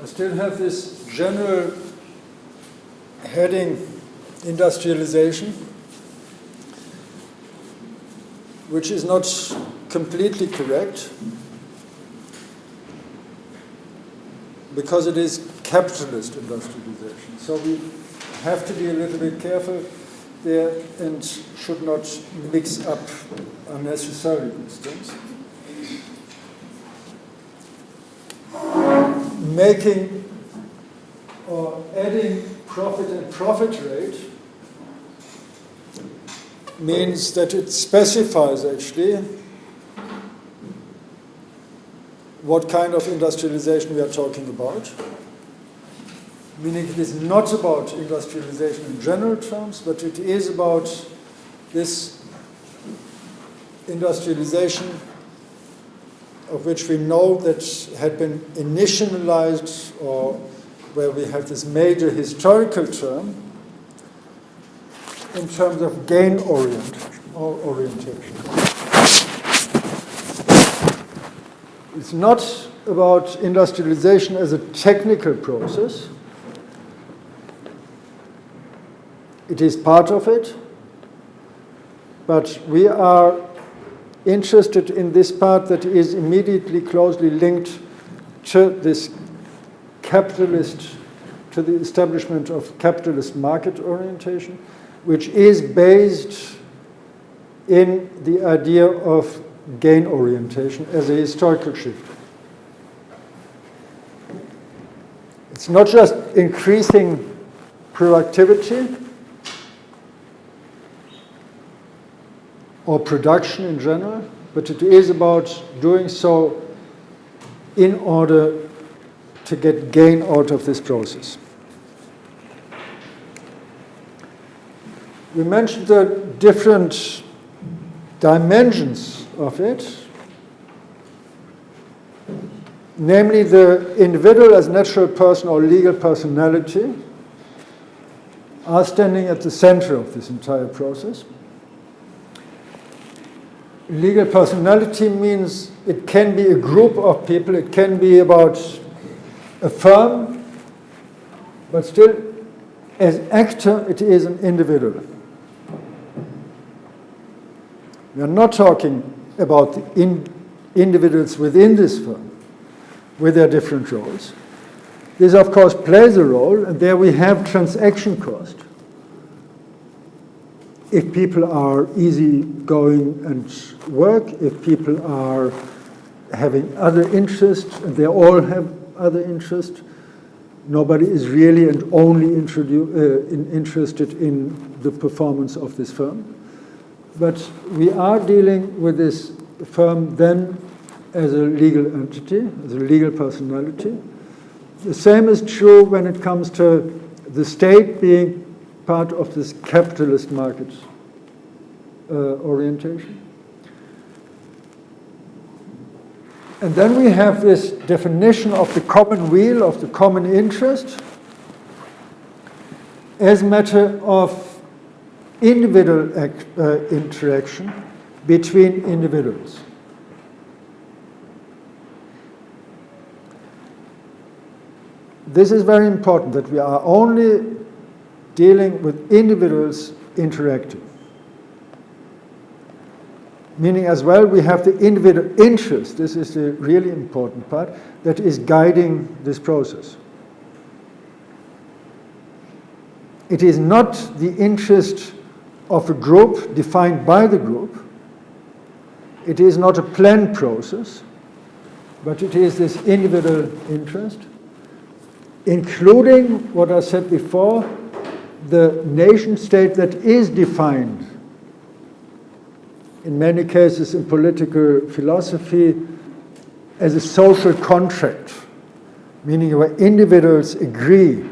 I still have this general heading, industrialization, which is not completely correct, because it is capitalist industrialization. So we have to be a little bit careful there and should not mix up unnecessarily these things. Making or adding profit and profit rate means that it specifies actually what kind of industrialization we are talking about. Meaning it is not about industrialization in general terms, but it is about this industrialization of which we know that had been initialized, or where we have this major historical term in terms of gain orientation. It's not about industrialization as a technical process. It is part of it, but we are interested in this part that is immediately closely linked to this capitalist, to the establishment of capitalist market orientation, which is based in the idea of gain orientation as a historical shift. It's not just increasing productivity or production in general, but it is about doing so in order to get gain out of this process. We mentioned the different dimensions of it, namely the individual as natural person or legal personality are standing at the center of this entire process. Legal personality means it can be a group of people, it can be about a firm, but still, as actor, it is an individual. We are not talking about the individuals within this firm with their different roles. This, of course, plays a role, and there we have transaction cost. If people are easygoing and work, if people are having other interests, and they all have other interests, nobody is really and only interested in the performance of this firm. But we are dealing with this firm then as a legal entity, as a legal personality. The same is true when it comes to the state being part of this capitalist market orientation. And then we have this definition of the common weal, of the common interest, as a matter of individual interaction between individuals. This is very important, that we are only dealing with individuals interacting. Meaning as well, we have the individual interest, this is the really important part, that is guiding this process. It is not the interest of a group defined by the group. It is not a planned process, but it is this individual interest, including what I said before, the nation state that is defined in many cases in political philosophy as a social contract, meaning where individuals agree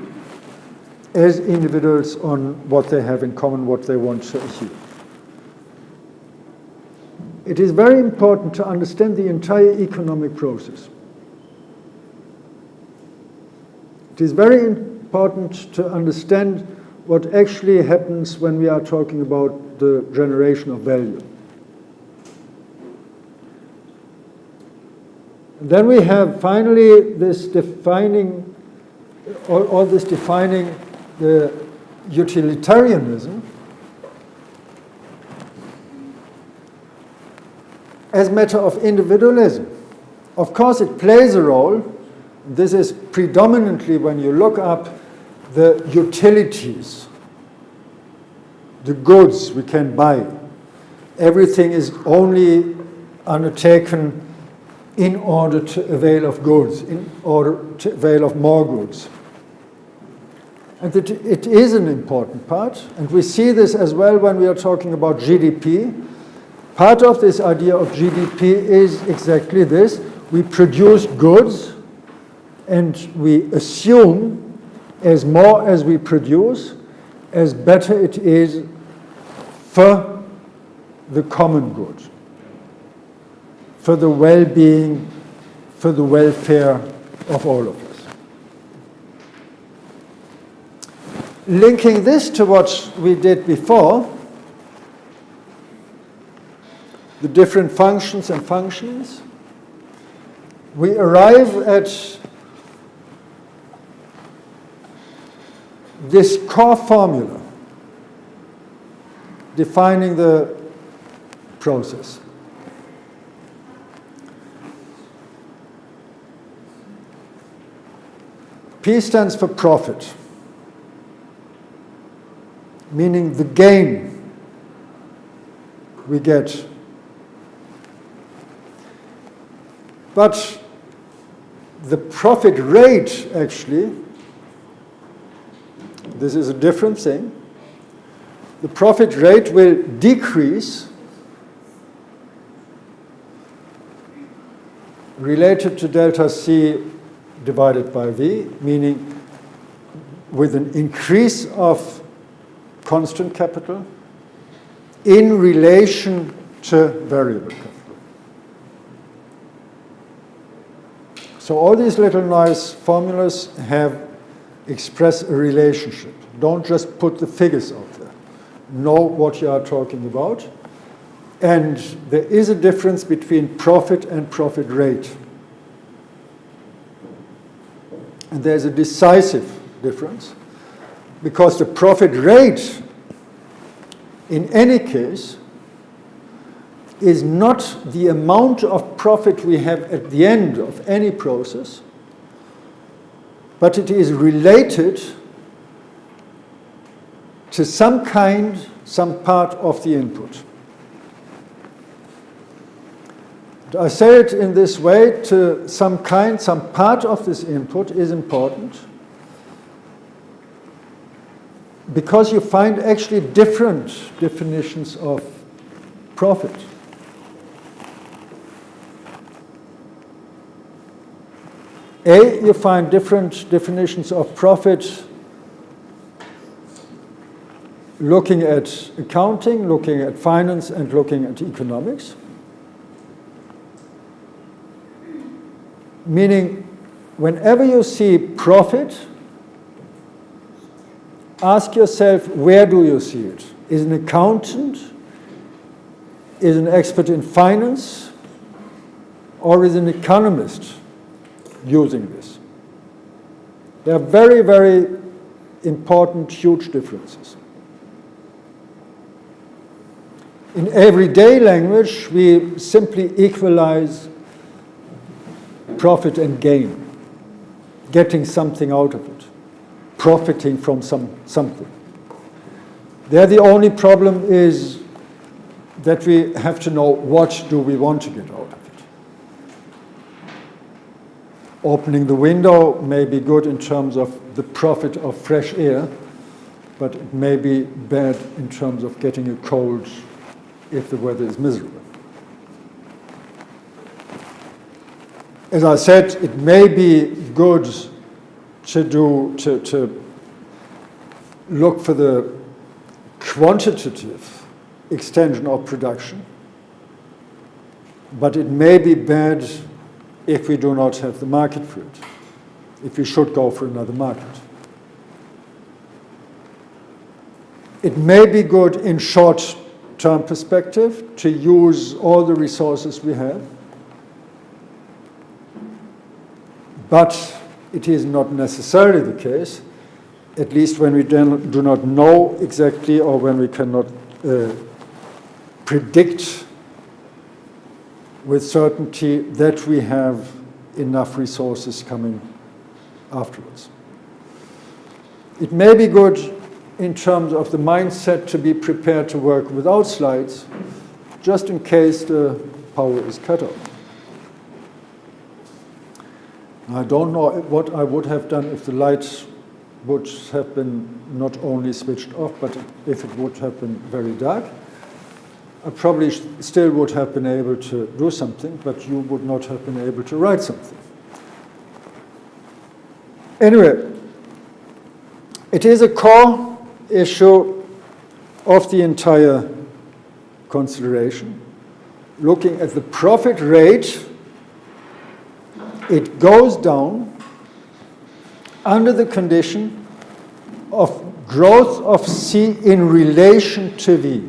as individuals on what they have in common, what they want to achieve. It is very important to understand the entire economic process. It is very important to understand what actually happens when we are talking about the generation of value. And then we have finally this defining all this defining the utilitarianism as a matter of individualism. Of course, it plays a role. This is predominantly when you look up the utilities, the goods we can buy. Everything is only undertaken in order to avail of goods, in order to avail of more goods. And it is an important part, and we see this as well when we are talking about GDP. Part of this idea of GDP is exactly this. We produce goods, and we assume as more as we produce, as better it is for the common good, for the well-being, for the welfare of all of us. Linking this to what we did before, the different functions and functionings, we arrive at this core formula defining the process. P stands for profit, meaning the gain we get. But the profit rate, actually, this is a different thing. The profit rate will decrease related to delta C divided by V, meaning with an increase of constant capital in relation to variable capital. So all these little nice formulas express a relationship. Don't just put the figures out there. Know what you are talking about. And there is a difference between profit and profit rate. And there's a decisive difference, because the profit rate, in any case, is not the amount of profit we have at the end of any process, but it is related to some part of the input. I say it in this way: to some part of this input is important, because you find actually different definitions of profit. You find different definitions of profit looking at accounting, looking at finance, and looking at economics. Meaning, whenever you see profit, ask yourself, where do you see it? Is an accountant, is an expert in finance, or is an economist using this? There are very, very important, huge differences. In everyday language, we simply equalize profit and gain, getting something out of it, profiting from something. There the only problem is that we have to know, what do we want to get out of it? Opening the window may be good in terms of the profit of fresh air, but it may be bad in terms of getting a cold if the weather is miserable. As I said, it may be good to look for the quantitative extension of production, but it may be bad if we do not have the market for it, if we should go for another market. It may be good in short-term perspective to use all the resources we have, but it is not necessarily the case, at least when we do not know exactly or when we cannot predict with certainty that we have enough resources coming afterwards. It may be good in terms of the mindset to be prepared to work without slides, just in case the power is cut off. I don't know what I would have done if the lights would have been not only switched off, but if it would have been very dark. I probably still would have been able to do something, but you would not have been able to write something. Anyway, it is a core issue of the entire consideration. Looking at the profit rate, it goes down under the condition of growth of C in relation to V.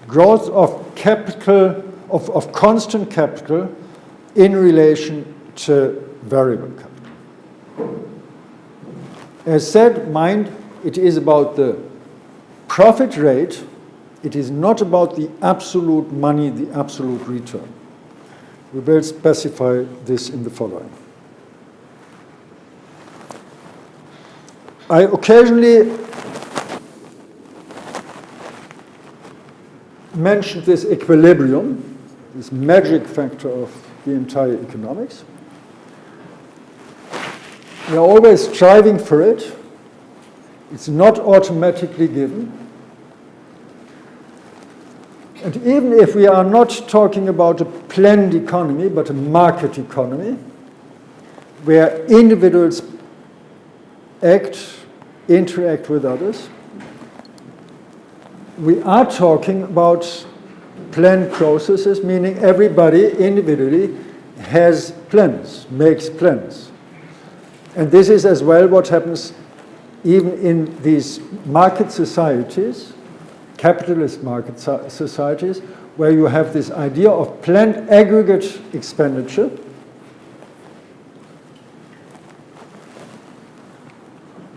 Growth of capital, of constant capital in relation to variable capital. As said, mind, it is about the profit rate. It is not about the absolute money, the absolute return. We will specify this in the following. I occasionally mentioned this equilibrium, this magic factor of the entire economics. We are always striving for it. It's not automatically given. And even if we are not talking about a planned economy, but a market economy, where individuals interact with others, we are talking about planned processes, meaning everybody individually has plans, makes plans. And this is as well what happens even in these market societies, capitalist market societies, where you have this idea of planned aggregate expenditure,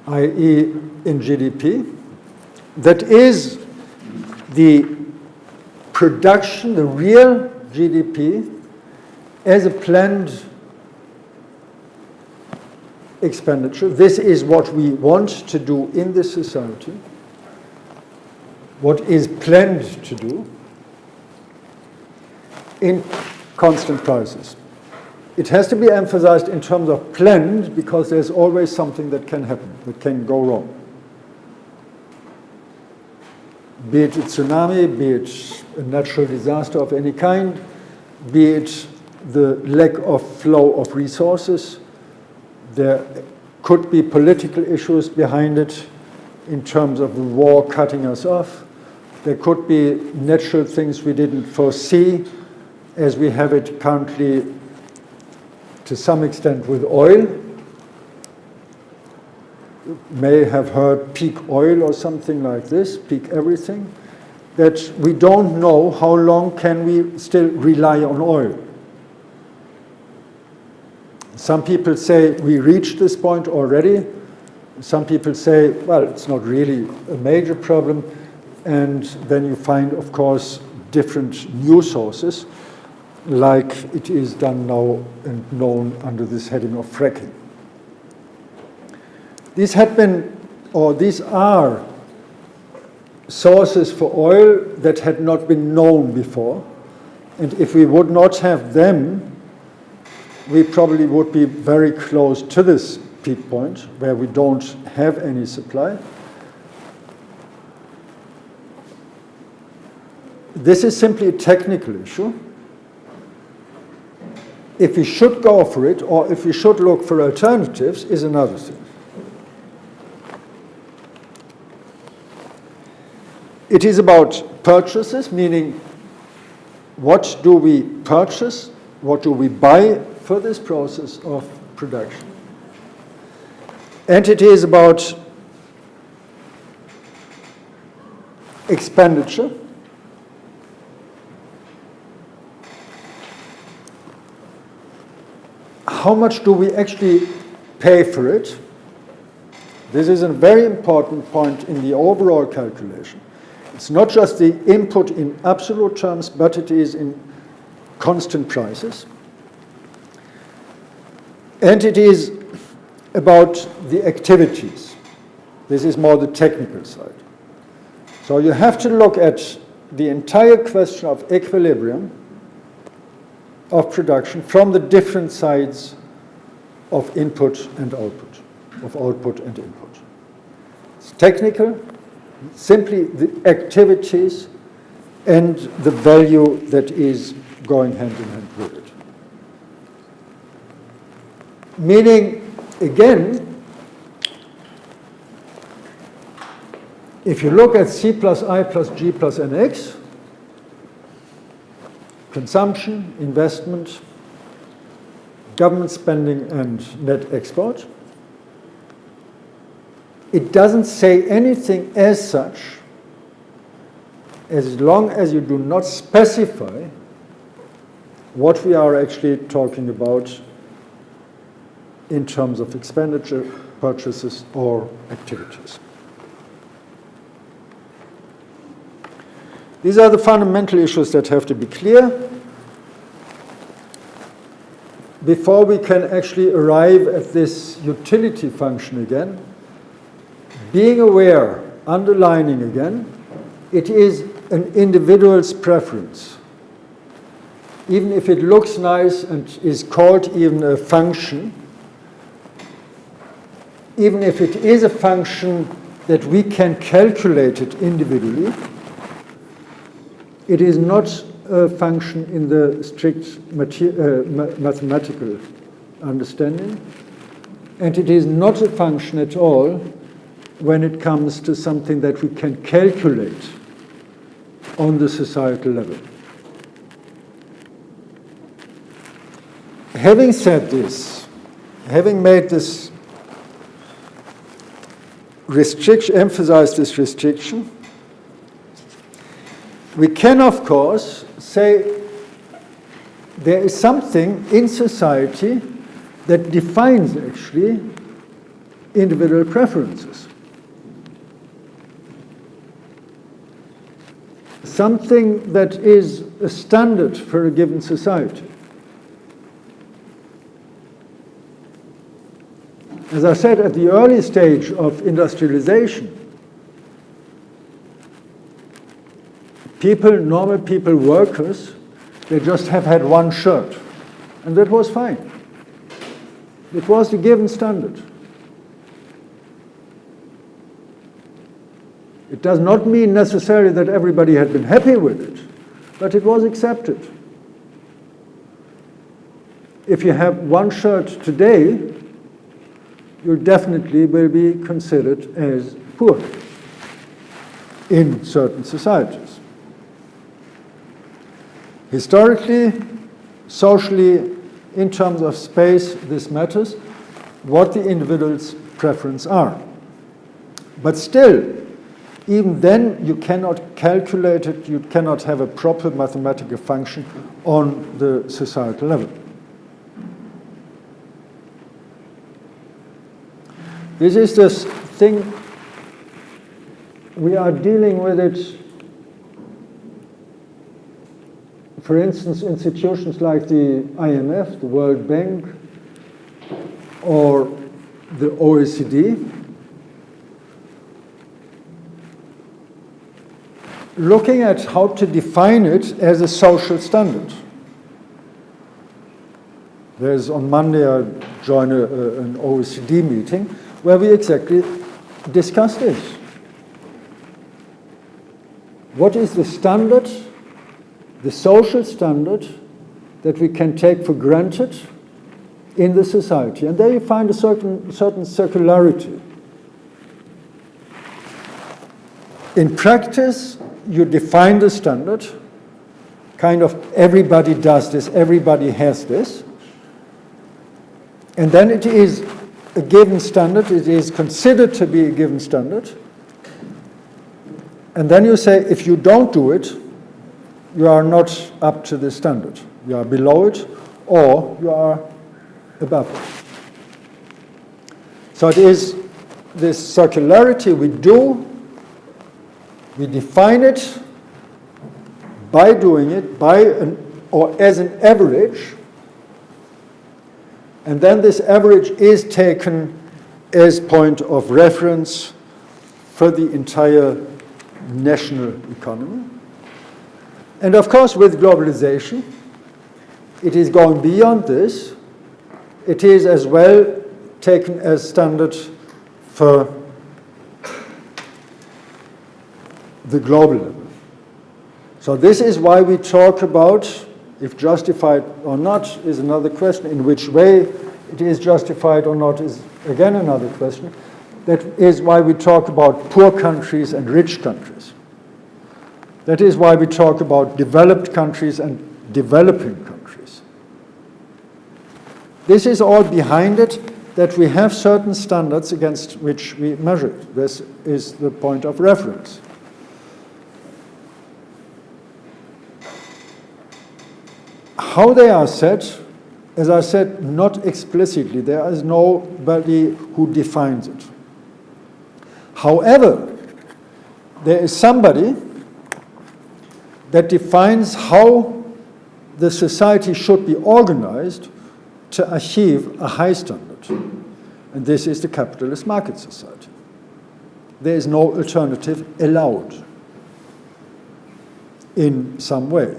i.e. in GDP, that is the production, the real GDP, as a planned expenditure. This is what we want to do in this society, what is planned to do in constant prices. It has to be emphasized in terms of planned because there's always something that can happen, that can go wrong. Be it a tsunami, be it a natural disaster of any kind, be it the lack of flow of resources. There could be political issues behind it in terms of the war cutting us off. There could be natural things we didn't foresee, as we have it currently to some extent with oil. You may have heard peak oil or something like this, peak everything, that we don't know how long can we still rely on oil. Some people say we reached this point already. Some people say, well, it's not really a major problem. And then you find, of course, different new sources, like it is done now and known under this heading of fracking. These had been, or these are, sources for oil that had not been known before. And if we would not have them, we probably would be very close to this peak point where we don't have any supply. This is simply a technical issue. If we should go for it or if we should look for alternatives is another thing. It is about purchases, meaning what do we purchase, what do we buy for this process of production. And it is about expenditure. How much do we actually pay for it. This is a very important point in the overall calculation. It's not just the input in absolute terms, but it is in constant prices. And it is about the activities. This is more the technical side. So you have to look at the entire question of equilibrium of production from the different sides of input and output, of output and input. It's technical, simply the activities and the value that is going hand in hand with it. Meaning, again, if you look at C plus I plus G plus NX, consumption, investment, government spending, and net export, it doesn't say anything as such as long as you do not specify what we are actually talking about in terms of expenditure, purchases, or activities. These are the fundamental issues that have to be clear before we can actually arrive at this utility function again. Being aware, underlining again, it is an individual's preference. Even if it looks nice and is called even a function, even if it is a function that we can calculate it individually, it is not a function in the strict mathematical understanding, and it is not a function at all when it comes to something that we can calculate on the societal level. Having said this, having made this restriction, emphasized this restriction, we can, of course, say there is something in society that defines actually individual preferences. Something that is a standard for a given society. As I said, at the early stage of industrialization, people, normal people, workers, they just have had one shirt. And that was fine. It was the given standard. It does not mean necessarily that everybody had been happy with it, but it was accepted. If you have one shirt today, you definitely will be considered as poor in certain societies. Historically, socially, in terms of space, this matters, what the individual's preferences are. But still, even then, you cannot calculate it, you cannot have a proper mathematical function on the societal level. This is this thing, we are dealing with it, for instance, institutions like the IMF, the World Bank, or the OECD, looking at how to define it as a social standard. There's on Monday I join an OECD meeting where we exactly discuss this. What is the standard, the social standard that we can take for granted in the society? And there you find a certain circularity. In practice, you define the standard, kind of everybody does this, everybody has this, and then it is a given standard, it is considered to be a given standard, and then you say if you don't do it, you are not up to the standard, you are below it, or you are above it. So it is this circularity we define it by doing it, or as an average, and then this average is taken as point of reference for the entire national economy. And of course, with globalization, it is going beyond this. It is as well taken as standard for the global level. So this is why we talk about, if justified or not is another question, in which way it is justified or not is again another question. That is why we talk about poor countries and rich countries. That is why we talk about developed countries and developing countries. This is all behind it, that we have certain standards against which we measure it. This is the point of reference. How they are set, as I said, not explicitly. There is nobody who defines it. However, there is somebody that defines how the society should be organized to achieve a high standard. And this is the capitalist market society. There is no alternative allowed in some way.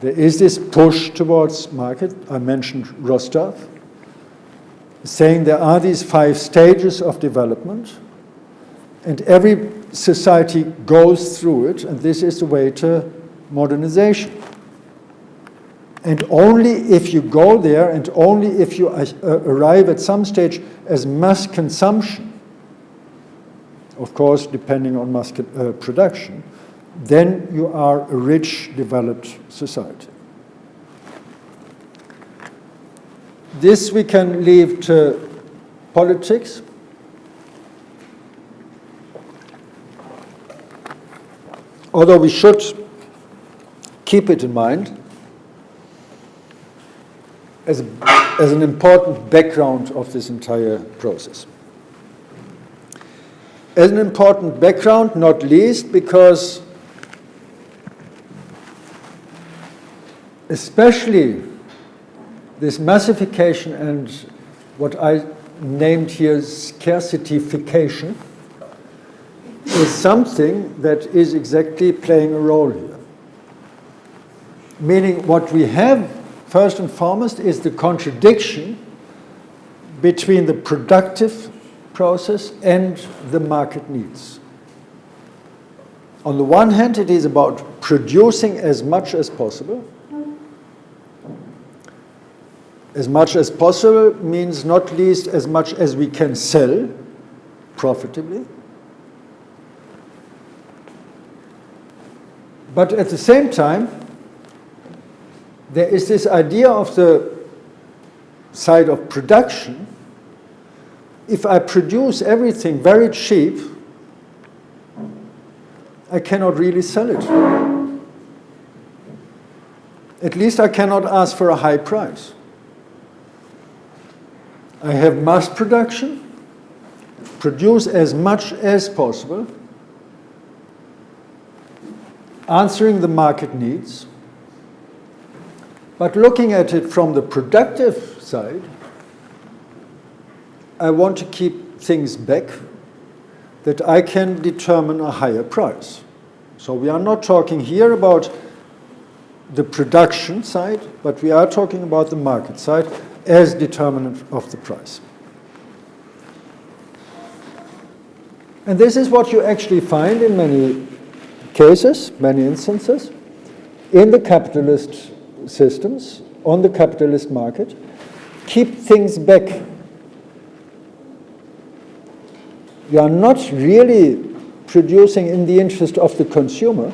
There is this push towards market. I mentioned Rostov, saying there are these 5 stages of development, and every society goes through it, and this is the way to modernization. And only if you go there, and only if you arrive at some stage as mass consumption, of course, depending on mass production, then you are a rich, developed society. This we can leave to politics. Although we should keep it in mind as an important background of this entire process. As an important background, not least because especially this massification and what I named here scarcity-fication is something that is exactly playing a role here. Meaning what we have, first and foremost, is the contradiction between the productive process and the market needs. On the one hand, it is about producing as much as possible. As much as possible means not least as much as we can sell profitably. But at the same time, there is this idea of the side of production. If I produce everything very cheap, I cannot really sell it. At least I cannot ask for a high price. I have mass production, produce as much as possible, answering the market needs, but looking at it from the productive side, I want to keep things back that I can determine a higher price. So we are not talking here about the production side, but we are talking about the market side as determinant of the price. And this is what you actually find in many cases, many instances, in the capitalist systems, on the capitalist market. Keep things back. You are not really producing in the interest of the consumer,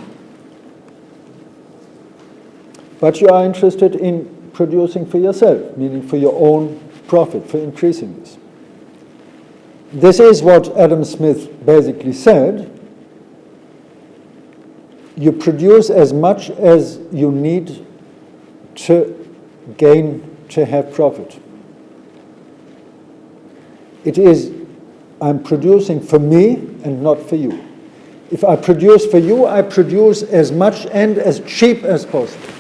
but you are interested in producing for yourself, meaning for your own profit, for increasing this. This is what Adam Smith basically said. You produce as much as you need to gain to have profit. It is, I'm producing for me and not for you. If I produce for you, I produce as much and as cheap as possible.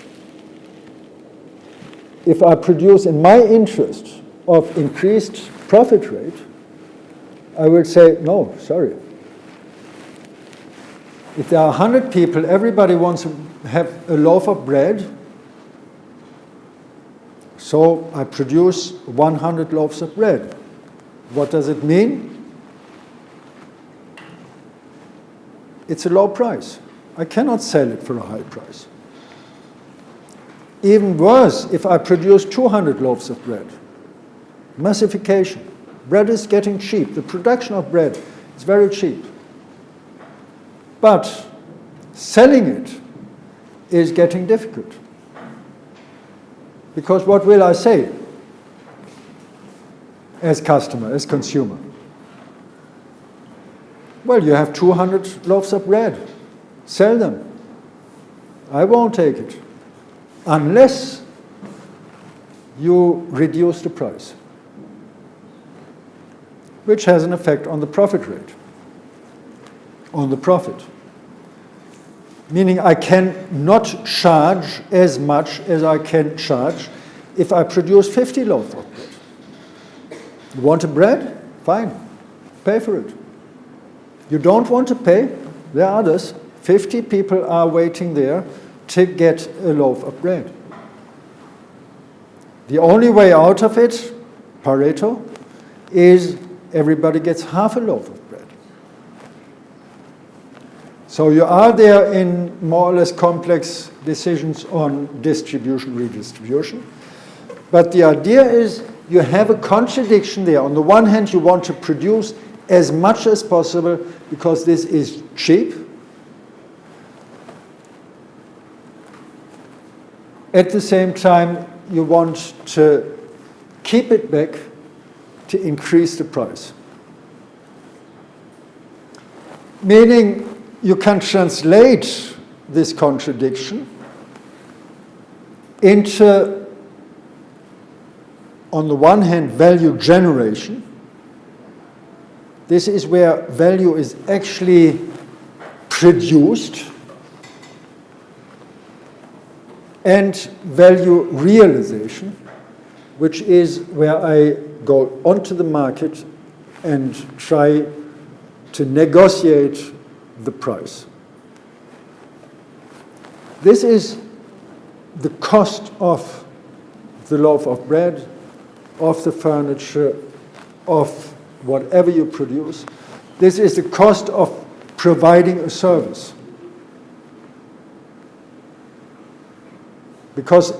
If I produce in my interest of increased profit rate, I will say, no, sorry. If there are 100 people, everybody wants to have a loaf of bread, so I produce 100 loaves of bread. What does it mean? It's a low price. I cannot sell it for a high price. Even worse, if I produce 200 loaves of bread. Massification. Bread is getting cheap. The production of bread is very cheap. But selling it is getting difficult. Because what will I say as customer, as consumer? Well, you have 200 loaves of bread. Sell them. I won't take it. Unless you reduce the price, which has an effect on the profit rate, on the profit. Meaning I can not charge as much as I can charge if I produce 50 loaves of bread. You want a bread? Fine. Pay for it. You don't want to pay? There are others. 50 people are waiting there to get a loaf of bread. The only way out of it, Pareto, is everybody gets half a loaf of bread. So you are there in more or less complex decisions on distribution, redistribution. But the idea is you have a contradiction there. On the one hand, you want to produce as much as possible because this is cheap. At the same time, you want to keep it back to increase the price. Meaning you can translate this contradiction into, on the one hand, value generation. This is where value is actually produced, and value realization, which is where I go onto the market and try to negotiate the price. This is the cost of the loaf of bread, of the furniture, of whatever you produce. This is the cost of providing a service. Because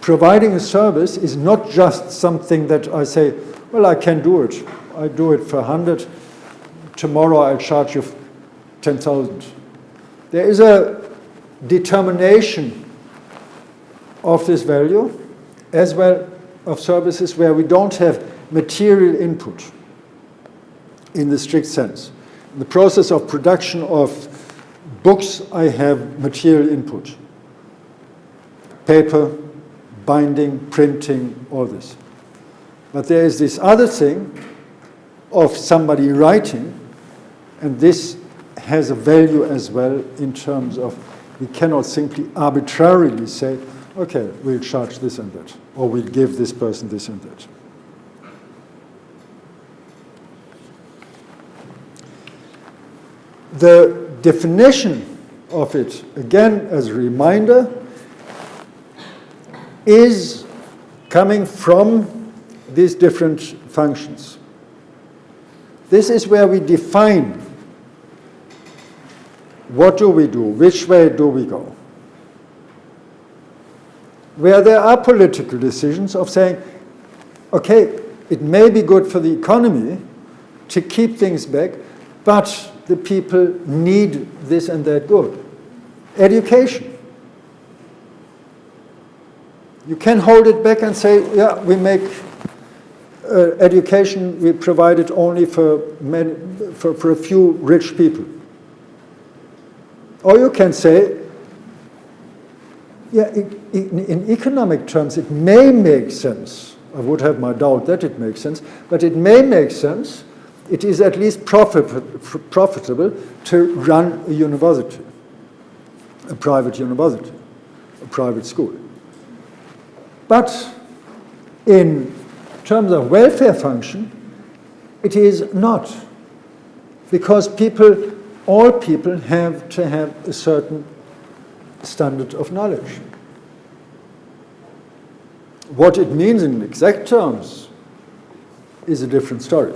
providing a service is not just something that I say, well, I can do it. I do it for 100. Tomorrow I'll charge you 10,000. There is a determination of this value, as well of services where we don't have material input in the strict sense. In the process of production of books, I have material input. Paper, binding, printing, all this. But there is this other thing of somebody writing, and this has a value as well in terms of we cannot simply arbitrarily say, okay, we'll charge this and that, or we'll give this person this and that. The definition of it, again, as a reminder, is coming from these different functions. This is where we define what do we do, which way do we go. Where there are political decisions of saying, okay, it may be good for the economy to keep things back, but the people need this and that good. Education. You can hold it back and say, yeah, we make education, we provide it only for a few rich people. Or you can say, Yeah, in economic terms, it may make sense. I would have my doubt that it makes sense, but it may make sense. It is at least profitable to run a university, a private university, a private school. But in terms of welfare function, it is not, because all people have to have a certain standard of knowledge. What it means in exact terms is a different story.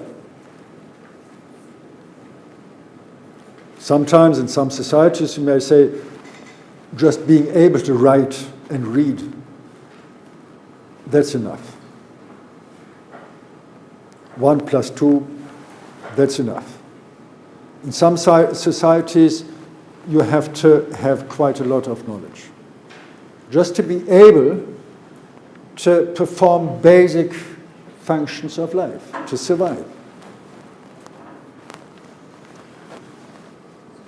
Sometimes in some societies you may say just being able to write and read, that's enough. 1 + 2, that's enough. In some societies you have to have quite a lot of knowledge just to be able to perform basic functions of life, to survive.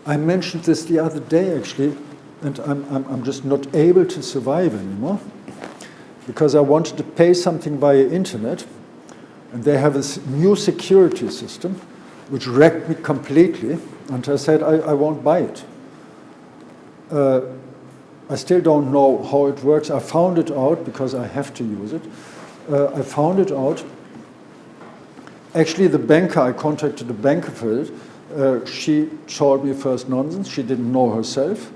I mentioned this the other day actually, and I'm just not able to survive anymore because I wanted to pay something via internet, and they have this new security system which wrecked me completely, and I said I won't buy it. I still don't know how it works. I found it out because I have to use it. I found it out. Actually, the banker, I contacted the banker for it. She told me first nonsense. She didn't know herself.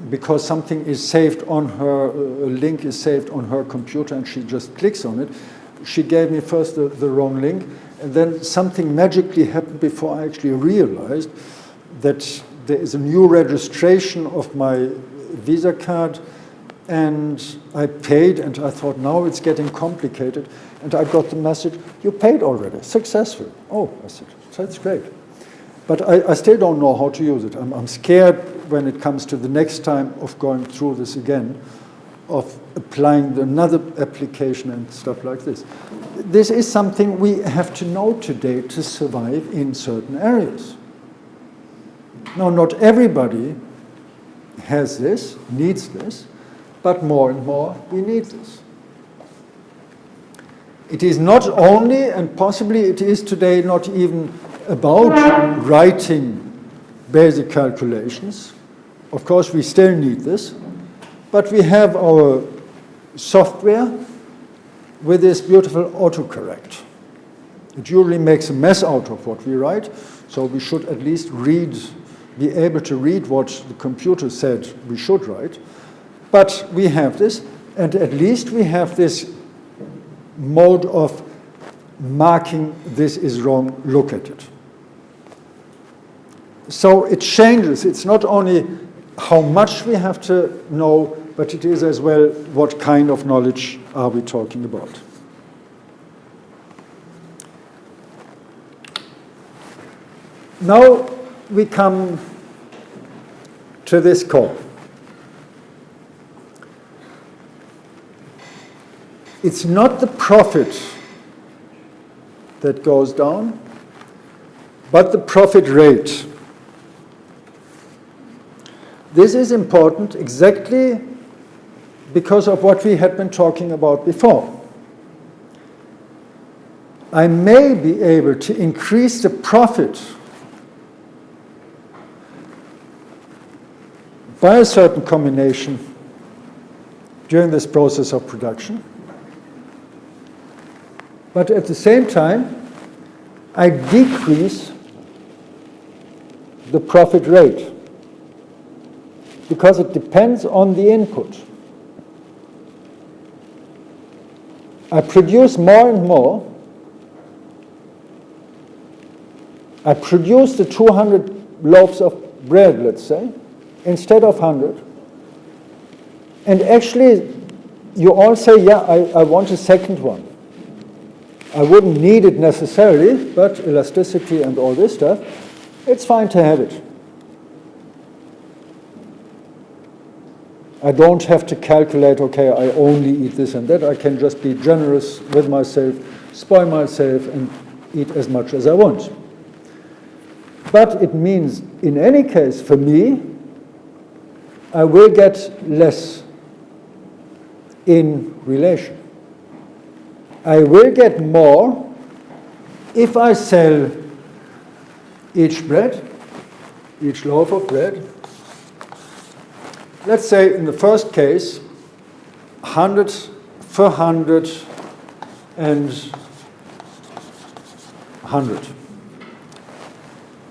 Because something is saved on her, a link is saved on her computer and she just clicks on it. She gave me first the wrong link, and then something magically happened before I actually realized that there is a new registration of my Visa card, and I paid, and I thought now it's getting complicated, and I got the message, you paid already, successful. Oh, I said, that's great. But I still don't know how to use it. I'm scared when it comes to the next time of going through this again, of applying another application and stuff like this. This is something we have to know today to survive in certain areas. Now, not everybody has this, needs this, but more and more we need this. It is not only, and possibly it is today not even about writing basic calculations. Of course, we still need this, but we have our software with this beautiful autocorrect. It usually makes a mess out of what we write, so we should at least be able to read what the computer said we should write. But we have this, and at least we have this mode of marking this is wrong, look at it. So it changes. It's not only how much we have to know, but it is as well what kind of knowledge are we talking about. Now we come to this call. It's not the profit that goes down, but the profit rate. This is important exactly because of what we had been talking about before. I may be able to increase the profit by a certain combination during this process of production, but at the same time, I decrease the profit rate because it depends on the input. I produce more and more. I produce the 200 loaves of bread, let's say, instead of 100. And actually, you all say, yeah, I want a second one. I wouldn't need it necessarily, but elasticity and all this stuff, it's fine to have it. I don't have to calculate, okay, I only eat this and that. I can just be generous with myself, spoil myself, and eat as much as I want. But it means, in any case, for me, I will get less in relation. I will get more if I sell each bread, each loaf of bread. Let's say in the first case, 100 for 100 and 100.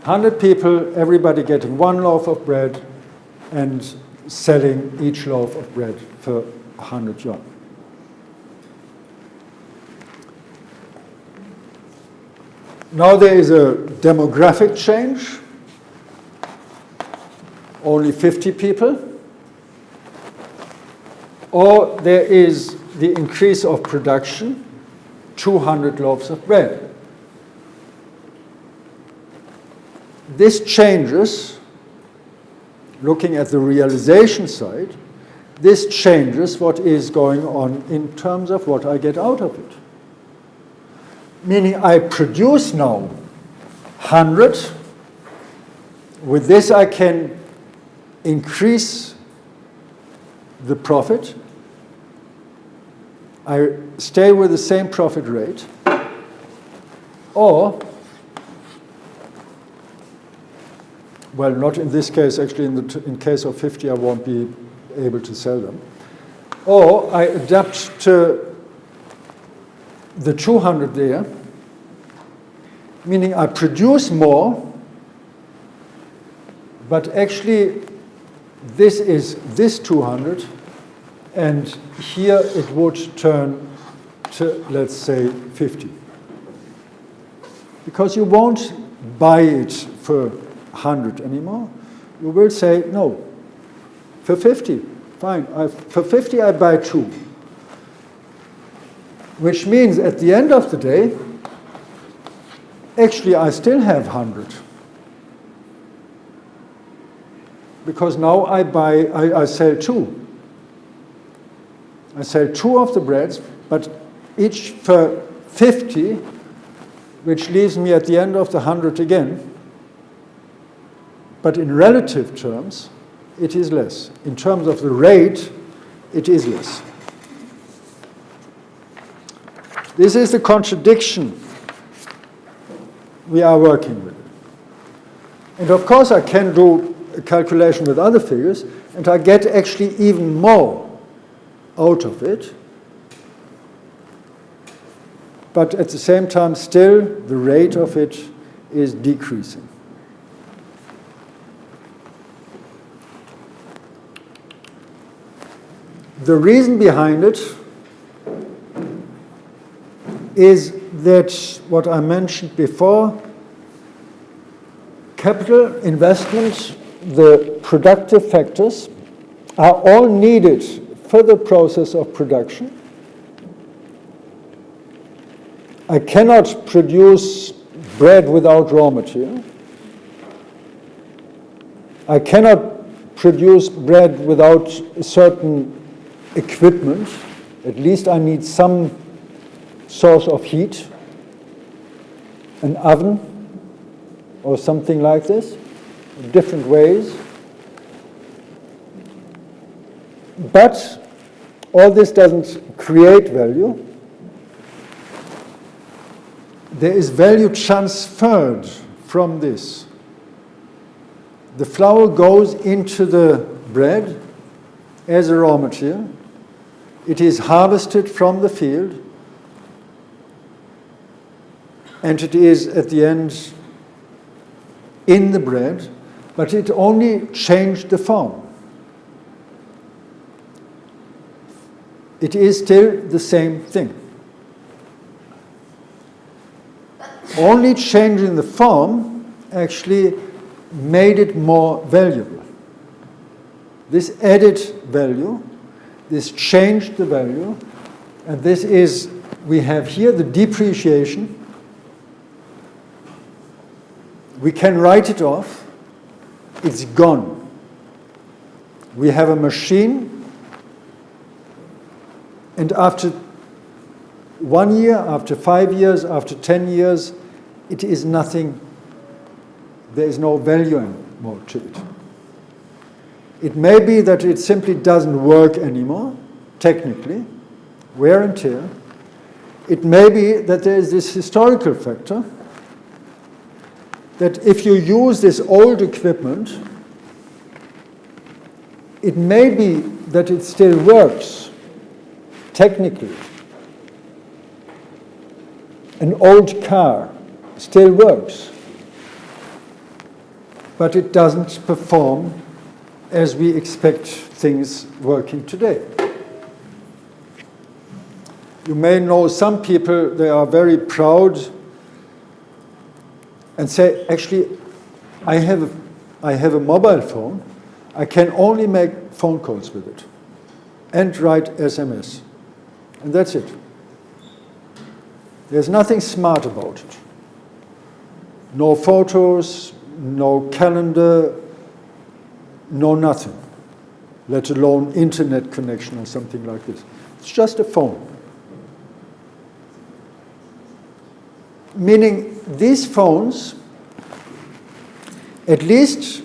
100 people, everybody getting one loaf of bread and selling each loaf of bread for 100 yuan. Now there is a demographic change, only 50 people, or there is the increase of production, 200 loaves of bread. This changes, looking at the realization side, this changes what is going on in terms of what I get out of it. Meaning I produce now 100. With this I can increase the profit. I stay with the same profit rate. Or, well, not in this case, actually in case of 50 I won't be able to sell them. Or I adapt to the 200 there, meaning I produce more, but actually this is this 200, and here it would turn to, let's say, 50. Because you won't buy it for 100 anymore. You will say, no, for 50, fine. For 50 I buy 2. Which means at the end of the day, actually I still have 100. Because now I sell 2. I sell 2 of the breads, but each for 50, which leaves me at the end of the 100 again. But in relative terms, it is less. In terms of the rate, it is less. This is the contradiction we are working with. And of course, I can do a calculation with other figures, and I get actually even more out of it. But at the same time, still, the rate of it is decreasing. The reason behind it is that what I mentioned before, capital investment, the productive factors, are all needed for the process of production. I cannot produce bread without raw material. I cannot produce bread without certain equipment. At least I need some source of heat, an oven or something like this, different ways. But all this doesn't create value. There is value transferred from this. The flour goes into the bread as a raw material. It is harvested from the field, and it is at the end in the bread, but it only changed the form. It is still the same thing. Only changing the form actually made it more valuable. This added value, this changed the value, and this is, we have here the depreciation. We can write it off. It's gone. We have a machine, and after 1 year, after 5 years, after 10 years, it is nothing. There is no value anymore to it. It may be that it simply doesn't work anymore, technically, wear and tear. It may be that there is this historical factor, that if you use this old equipment, it may be that it still works, technically. An old car still works, but it doesn't perform as we expect things working today. You may know some people, they are very proud and say, actually, I have a mobile phone. I can only make phone calls with it and write SMS. And that's it. There's nothing smart about it. No photos, no calendar, no nothing, let alone internet connection or something like this. It's just a phone. Meaning these phones, at least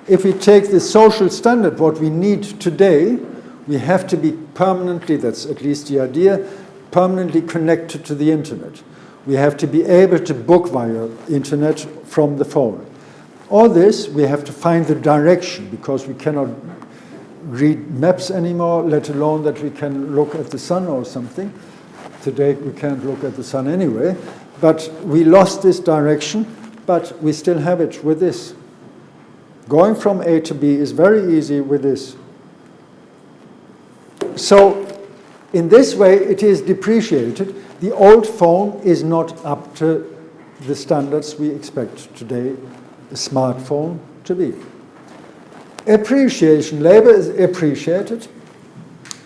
if we take the social standard, what we need today, we have to be permanently, that's at least the idea, permanently connected to the internet. We have to be able to book via internet from the phone. All this, we have to find the direction, because we cannot read maps anymore, let alone that we can look at the sun or something. Today we can't look at the sun anyway, but we lost this direction, but we still have it with this. Going from A to B is very easy with this. So in this way it is depreciated. The old phone is not up to the standards we expect today a smartphone to be. Appreciation, labor is appreciated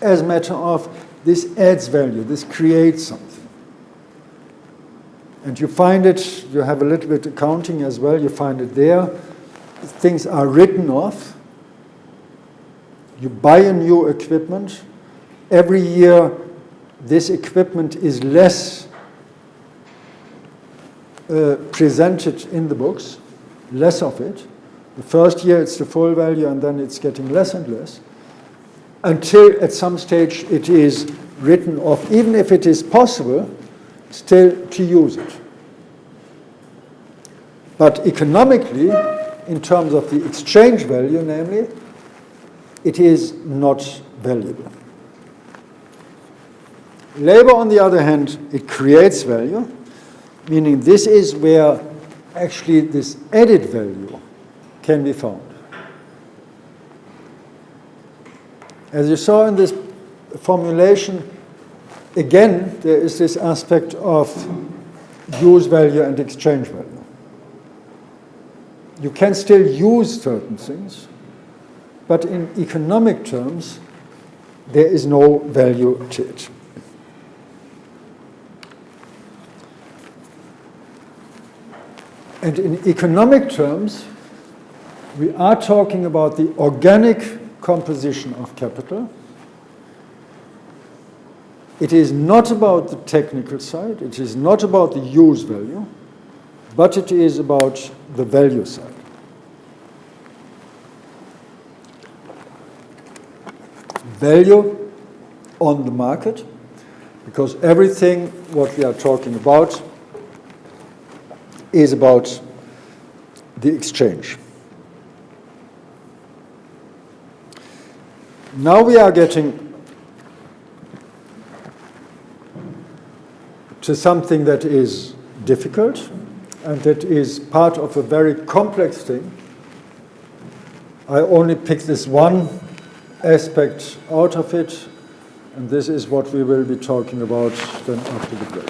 as a matter of this adds value, this creates something. And you find it, you have a little bit accounting as well, you find it there. Things are written off. You buy a new equipment. Every year this equipment is less presented in the books, less of it. The first year it's the full value, and then it's getting less and less, until at some stage it is written off, even if it is possible still to use it. But economically, in terms of the exchange value, namely, it is not valuable. Labor, on the other hand, it creates value, meaning this is where actually this added value can be found. As you saw in this formulation, again, there is this aspect of use value and exchange value. You can still use certain things, but in economic terms, there is no value to it. And in economic terms, we are talking about the organic composition of capital. It is not about the technical side, it is not about the use value, but it is about the value side. Value on the market, because everything what we are talking about is about the exchange. Now we are getting to something that is difficult and that is part of a very complex thing. I only picked this one aspect out of it, and this is what we will be talking about then after the break.